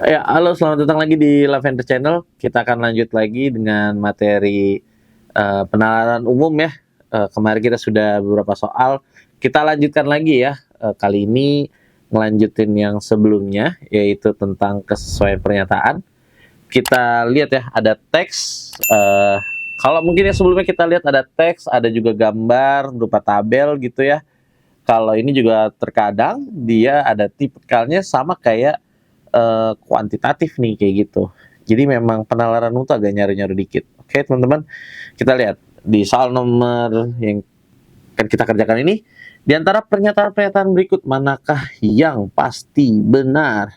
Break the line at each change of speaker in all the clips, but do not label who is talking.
Ya, halo, selamat datang lagi di Lavender Channel. Kita akan lanjut lagi dengan materi penalaran umum ya. Kemarin kita sudah beberapa soal. Kita lanjutkan lagi ya. Kali ini ngelanjutin yang sebelumnya, yaitu tentang kesesuaian pernyataan. Kita lihat ya, ada teks. Kalau mungkin yang sebelumnya kita lihat ada teks, ada juga gambar berupa tabel gitu ya. Kalau ini juga terkadang dia ada tipikalnya sama kayak kuantitatif nih kayak gitu. Jadi memang penalaran itu agak nyari-nyari dikit. Oke teman-teman, kita lihat di soal nomor yang akan kita kerjakan ini. Di antara pernyataan-pernyataan berikut, manakah yang pasti benar?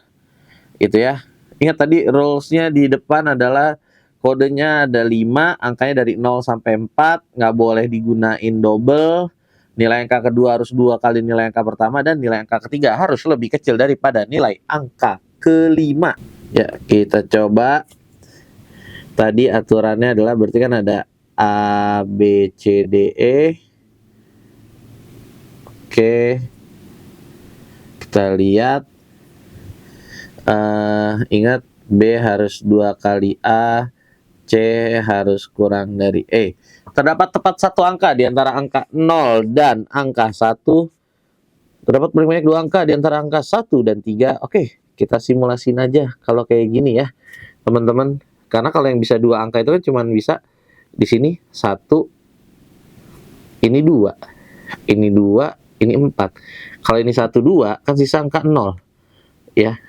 Itu ya. Ingat tadi rules-nya di depan adalah kodenya ada 5, angkanya dari 0 sampai 4, nggak boleh digunain double. Nilai angka kedua harus 2 kali nilai angka pertama, dan nilai angka ketiga harus lebih kecil daripada nilai angka kelima. Ya, kita coba. Tadi aturannya adalah berarti kan ada A, B, C, D, E. Oke. Kita lihat. Ingat B harus 2 kali A, C harus kurang dari E. Terdapat tepat satu angka di antara angka 0 dan angka 1. Terdapat paling banyak 2 angka di antara angka 1 dan 3. Oke, kita simulasiin aja kalau kayak gini ya, teman-teman. Karena kalau yang bisa 2 angka itu kan cuma bisa di sini 1, ini 2, ini 2, ini 4. Kalau ini 1, 2, kan sisa angka 0. Ya.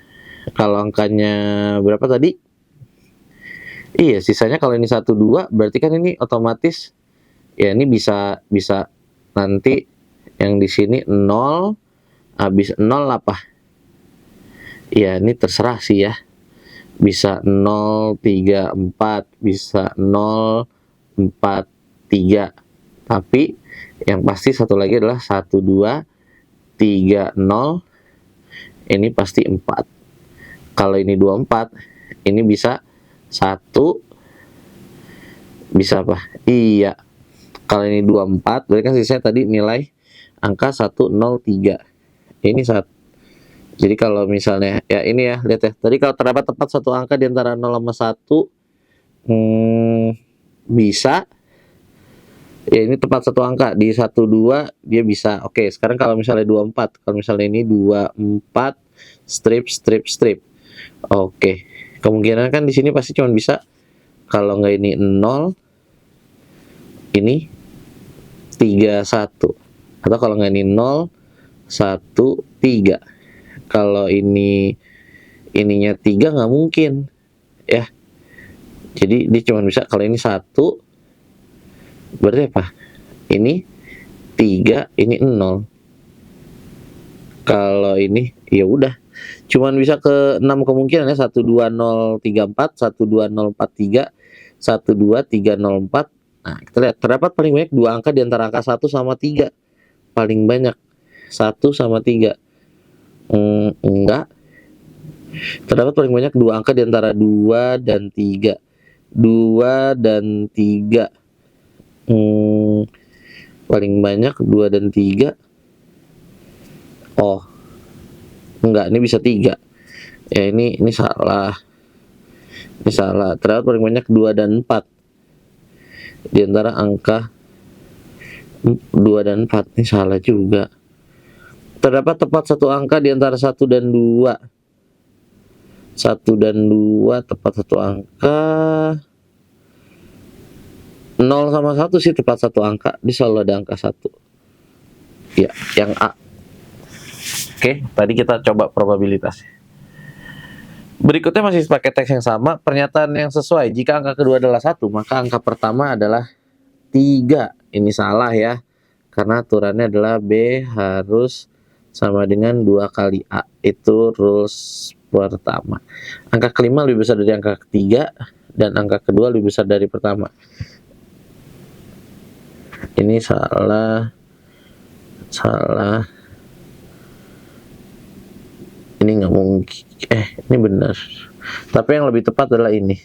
Kalau angkanya berapa tadi? Iya, sisanya kalau ini 1, 2, berarti kan ini otomatis ya ini bisa nanti yang di sini 0, habis 0 apa? Ya, ini terserah sih ya. Bisa 0, 3, 4, bisa 0, 4, 3. Tapi yang pasti satu lagi adalah 1, 2, 3, 0. Ini pasti 4. Kalau ini 24, ini bisa 1, bisa apa? Iya. Kalau ini 24, berarti kan sisanya tadi nilai angka 103. Ini 1. Jadi kalau misalnya ya ini ya, lihat ya. Tadi kalau terdapat tepat satu angka di antara 0 sama 1, bisa ya, ini tepat satu angka di 1, 2 dia bisa. Oke, sekarang kalau misalnya 24, kalau misalnya ini 24 strip strip strip. Oke. Kemungkinan kan di sini pasti cuma bisa kalau nggak ini 0, ini 3, 1. Atau kalau nggak ini 0, 1, 3. Kalau ininya 3 nggak mungkin ya. Jadi dia cuma bisa kalau ini 1, berarti apa? Ini 3, ini 0. Kalau ini ya udah cuman bisa ke 6 kemungkinan ya, 1, 2, 0, 3, 4, 1, 2, 0, 4, 3, 1, 2, 3, 0, 4. Nah, kita lihat terdapat paling banyak 2 angka di antara angka 1 sama 3. Paling banyak 1 sama 3. Enggak. Terdapat paling banyak 2 angka di antara 2 dan 3. 2 dan 3. Paling banyak 2 dan 3. Oh, enggak, ini bisa 3. Ya, ini salah. Ini salah. Terdapat paling banyak 2 dan 4 di antara angka 2 dan 4. Ini salah juga. Terdapat tepat satu angka di antara 1 dan 2. 1 dan 2 tepat satu angka. 0 sama 1 sih tepat satu angka. Dia selalu ada angka 1. Ya, yang A. Oke, tadi kita coba probabilitas. Berikutnya masih pakai teks yang sama. Pernyataan yang sesuai. Jika angka kedua adalah 1, maka angka pertama adalah 3. Ini salah ya. Karena aturannya adalah B harus sama dengan 2 kali A. Itu rules pertama. Angka kelima lebih besar dari angka ketiga, dan angka kedua lebih besar dari pertama. Ini salah. Ini nggak mungkin. Ini benar. Tapi yang lebih tepat adalah ini.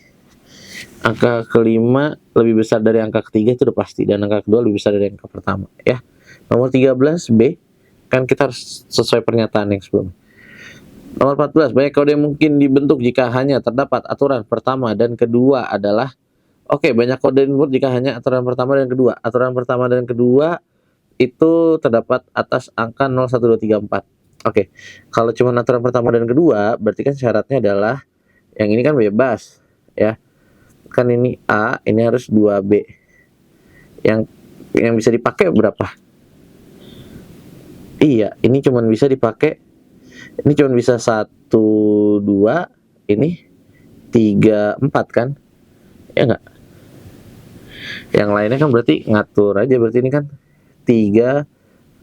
Angka kelima lebih besar dari angka ketiga, itu udah pasti. Dan angka kedua lebih besar dari angka pertama ya. Nomor 13 B. Kan kita harus sesuai pernyataan yang sebelumnya. Nomor 14, banyak kode yang mungkin dibentuk jika hanya terdapat aturan pertama dan kedua adalah oke, banyak kode yang dibentuk jika hanya aturan pertama dan kedua. Aturan pertama dan kedua itu terdapat atas angka 0, 1, 2, 3, 4. Oke, kalau cuma aturan pertama dan kedua, berarti kan syaratnya adalah yang ini kan bebas, ya. Kan ini A, ini harus 2B. Yang bisa dipakai berapa? Iya, ini cuma bisa dipakai, ini cuma bisa 1, 2, ini 3, 4 kan? Ya enggak? Yang lainnya kan berarti ngatur aja, berarti ini kan 3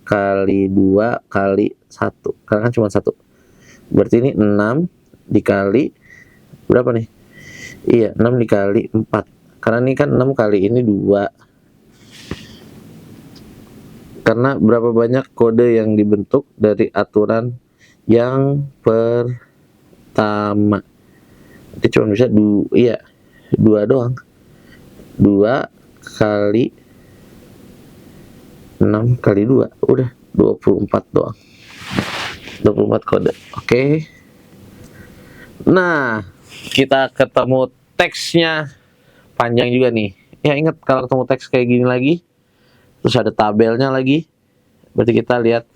kali 2 kali 1, karena kan cuma 1. Berarti ini 6 dikali berapa nih? Iya, 6 dikali 4. Karena ini kan 6 kali ini 2. Karena berapa banyak kode yang dibentuk dari aturan yang pertama. Itu cuma bisa 2, iya, 2 doang. 2 kali 6 kali 2, udah 24 doang. 24 kode. Oke. Nah, kita ketemu teksnya panjang juga nih. Ya ingat kalau ketemu teks kayak gini lagi, terus ada tabelnya lagi, berarti kita lihat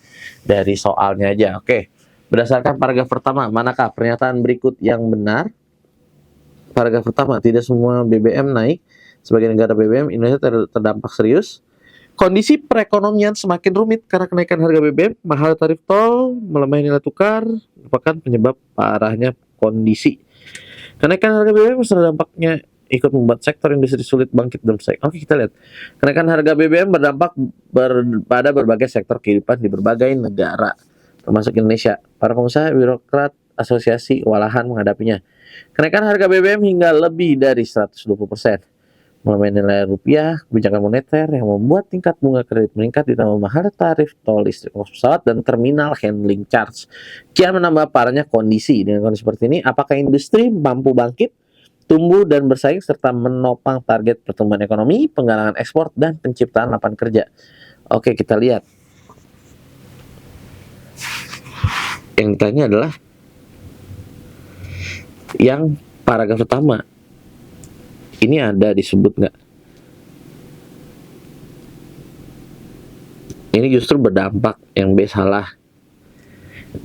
dari soalnya aja. Oke. Berdasarkan paragraf pertama, manakah pernyataan berikut yang benar? Paragraf pertama, tidak semua BBM naik. Sebagai negara BBM, Indonesia terdampak serius. Kondisi perekonomian semakin rumit karena kenaikan harga BBM, mahal tarif tol, melemahnya nilai tukar, merupakan penyebab parahnya kondisi. Kenaikan harga BBM serta dampaknya ikut membuat sektor industri sulit bangkit dan bersaing. Oke, kita lihat. Kenaikan harga BBM berdampak pada berbagai sektor kehidupan di berbagai negara, termasuk Indonesia. Para pengusaha, birokrat, asosiasi, walahan menghadapinya. Kenaikan harga BBM hingga lebih dari 120%. Melemahnya nilai rupiah, kebijakan moneter yang membuat tingkat bunga kredit meningkat ditambah mahal tarif tol, listrik, ongkos pesawat, dan terminal handling charge. Kian menambah parahnya kondisi. Dengan kondisi seperti ini, apakah industri mampu bangkit, tumbuh dan bersaing serta menopang target pertumbuhan ekonomi, penggalangan ekspor, dan penciptaan lapangan kerja? Oke, kita lihat. Yang ditanya adalah yang paragraf pertama. Ini ada disebut nggak? Ini justru berdampak, yang B salah.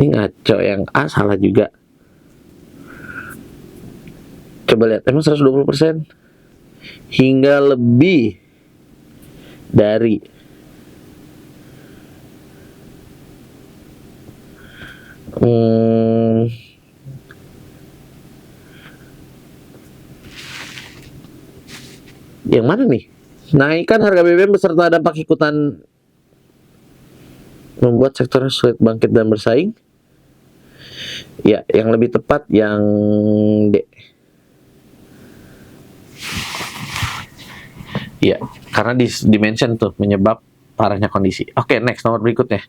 Ini ngaco, yang A salah juga. Coba lihat, emang 120% hingga lebih dari. Yang mana nih? Naikkan harga BBM beserta dampak ikutan membuat sektor sulit bangkit dan bersaing. Ya, yang lebih tepat yang D. Ya, karena di dimension tuh menyebab parahnya kondisi. Oke, next, nomor berikutnya.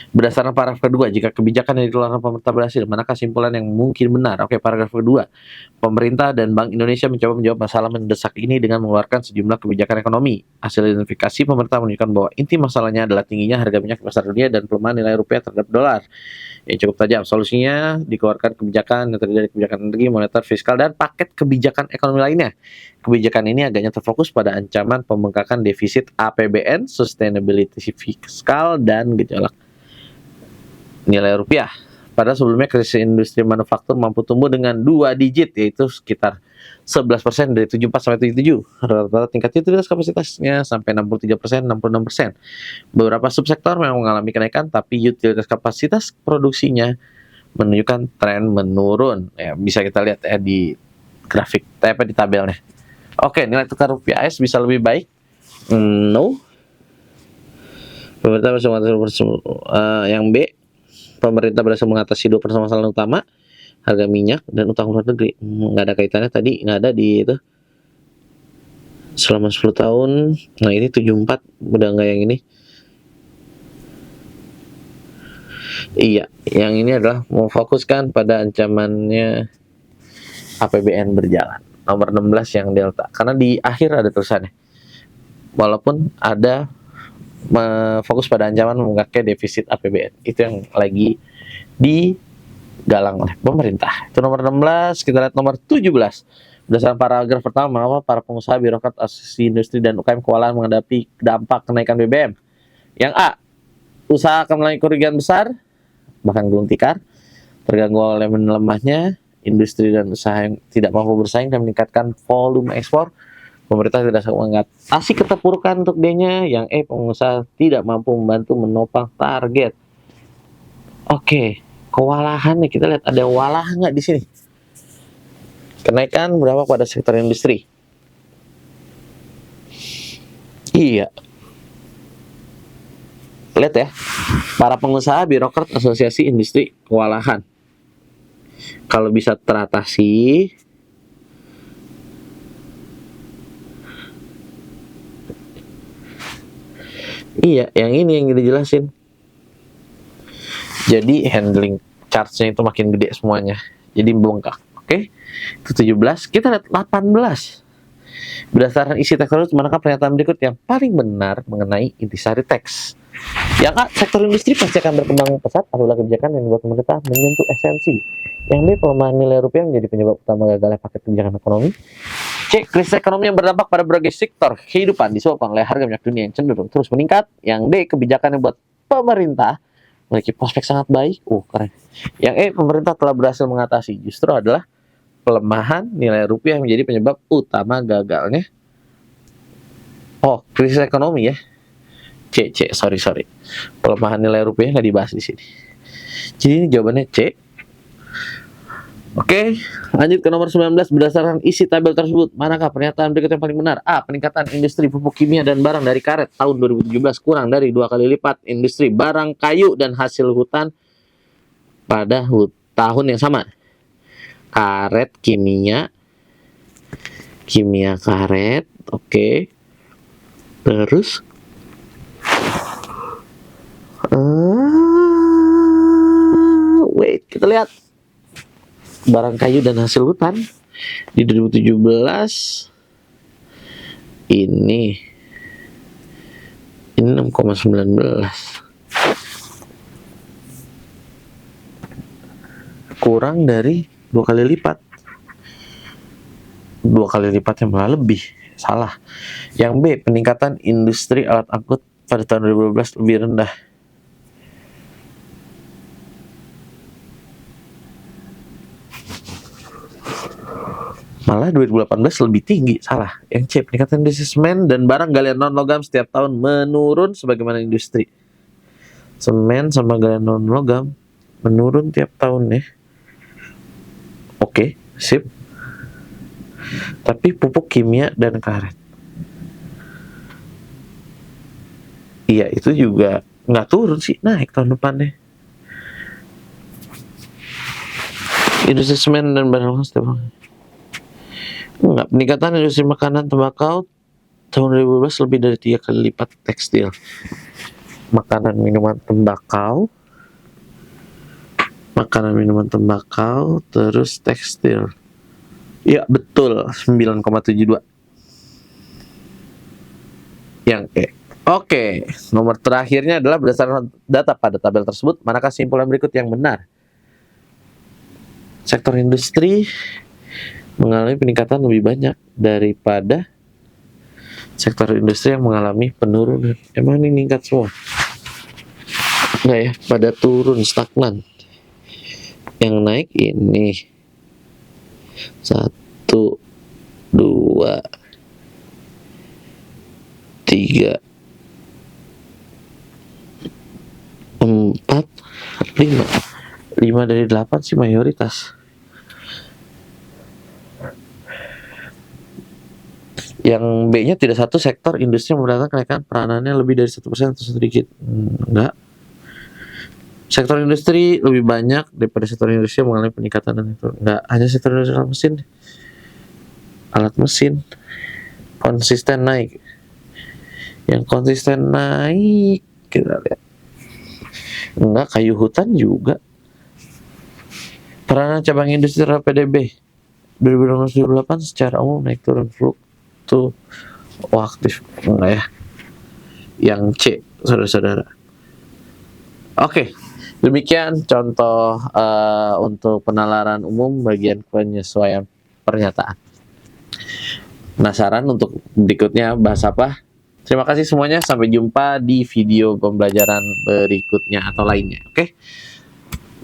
Berdasarkan paragraf kedua, jika kebijakan yang dikeluarkan pemerintah berhasil, manakah kesimpulan yang mungkin benar? Oke, paragraf kedua. Pemerintah dan Bank Indonesia mencoba menjawab masalah mendesak ini dengan mengeluarkan sejumlah kebijakan ekonomi. Hasil identifikasi pemerintah menunjukkan bahwa inti masalahnya adalah tingginya harga minyak di pasar dunia dan pelemahan nilai rupiah terhadap dolar. Yang cukup tajam. Solusinya dikeluarkan kebijakan yang terdiri dari kebijakan energi, moneter, fiskal, dan paket kebijakan ekonomi lainnya. Kebijakan ini agaknya terfokus pada ancaman pembengkakan defisit APBN, sustainability fiskal, dan gejolak nilai rupiah. Padahal sebelumnya krisis industri manufaktur mampu tumbuh dengan 2 digit, yaitu sekitar 11% dari 74 sampai 77. Rata-rata tingkat utilitas kapasitasnya sampai 63%, 66%. Beberapa subsektor memang mengalami kenaikan, tapi utilitas kapasitas produksinya menunjukkan tren menurun. Ya, bisa kita lihat ya di grafik, di tabelnya. Oke, nilai tukar rupiah AS bisa lebih baik? No. Pemerintah berhasil mengatasi yang B. Pemerintah berhasil mengatasi 2 permasalahan utama, harga minyak dan utang luar negeri. Nggak ada kaitannya tadi, nggak ada di itu. Selama 10 tahun, nah ini 74, udah nggak yang ini. Iya, yang ini adalah memfokuskan pada ancamannya APBN berjalan. Nomor 16 yang delta, karena di akhir ada tulisannya. Walaupun ada fokus pada ancaman membengkaknya defisit APBN, itu yang lagi di galang oleh pemerintah. Itu nomor 16. Kita lihat nomor 17. Berdasarkan paragraf pertama, mengapa para pengusaha, birokrat, asosiasi industri, dan UKM kewalahan menghadapi dampak kenaikan BBM? Yang A, usaha akan mengalami kerugian besar, bahkan gulung tikar, terganggu oleh melemahnya industri dan usaha yang tidak mampu bersaing dan meningkatkan volume ekspor. Pemerintah tidak mengatasi keterpurukan untuk D-nya. Yang E, pengusaha tidak mampu membantu menopang target. Oke, kewalahan nih, kita lihat ada walahan nggak di sini? Kenaikan berapa pada sektor industri? Iya. Lihat ya, para pengusaha, birokrat, asosiasi industri kewalahan. Kalau bisa teratasi, iya, yang ini yang dijelasin. Jadi handling charge-nya itu makin gede semuanya. Jadi bengkak. Oke. Itu 17. Kita lihat 18. Berdasarkan isi teks tersebut, manakah pernyataan berikut yang paling benar mengenai intisari teks? Yang A, sektor industri pasti akan berkembang pesat apabila kebijakan yang dibuat pemerintah menyentuh esensi. Yang B, pelemahan nilai rupiah menjadi penyebab utama gagalnya paket kebijakan ekonomi. C, krisis ekonomi yang berdampak pada berbagai sektor kehidupan disebabkan oleh harga minyak dunia yang cenderung terus meningkat. Yang D, kebijakan yang buat pemerintah memiliki prospek sangat baik. Keren. Yang E, pemerintah telah berhasil mengatasi, justru adalah pelemahan nilai rupiah menjadi penyebab utama gagalnya. Krisis ekonomi ya. Sorry. Pelemahan nilai rupiah nggak dibahas di sini. Jadi ini jawabannya C. Oke, lanjut ke nomor 19. Berdasarkan isi tabel tersebut, manakah pernyataan berikut yang paling benar? A, peningkatan industri pupuk kimia dan barang dari karet tahun 2017 kurang dari 2 kali lipat industri barang kayu dan hasil hutan pada tahun yang sama. Karet, kimia karet, oke. Terus kita lihat barang kayu dan hasil hutan di 2017 ini 6,19, kurang dari 2 kali lipat. 2 kali lipatnya malah lebih. Salah. Yang B, peningkatan industri alat angkut pada tahun 2012 lebih rendah. Malah 2018 lebih tinggi. Salah. Yang C, peningkatan industri semen dan barang galian non-logam setiap tahun menurun sebagaimana industri. Semen sama galian non-logam menurun tiap tahun ya. Oke, sip. Tapi pupuk kimia dan karet, iya itu juga nggak turun sih, naik tahun depannya. Industri semen dan barang setiap tahun. Enggak, peningkatan industri makanan tembakau tahun 2012 lebih dari 3 kali lipat tekstil. Makanan minuman tembakau, terus tekstil. Ya betul, 9,72. Yang E. Oke, nomor terakhirnya adalah berdasarkan data pada tabel tersebut, manakah kesimpulan berikut yang benar? Sektor industri mengalami peningkatan lebih banyak daripada sektor industri yang mengalami penurunan. Emang ini meningkat semua? Enggak ya, pada turun, stagnan. Yang naik ini 1, 2, 3, 4, 5. 5 dari 8 sih mayoritas. Yang B-nya tidak satu sektor industri yang mendatangkan kenaikan peranannya lebih dari 1% atau sedikit. Enggak. Sektor industri lebih banyak daripada sektor industri yang mengalami peningkatan itu. Enggak, hanya sektor industri alat mesin konsisten naik. Yang konsisten naik kita lihat. Enggak, kayu hutan juga. Peranan cabang industri terhadap PDB 2018 secara umum naik turun aktif. Enggak ya. Yang C, saudara-saudara. Oke, Demikian contoh untuk penalaran umum bagian penyesuaian pernyataan. Penasaran untuk berikutnya bahas apa? Terima kasih semuanya, sampai jumpa di video pembelajaran berikutnya atau lainnya. Oke,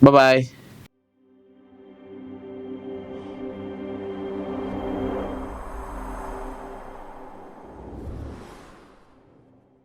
bye-bye.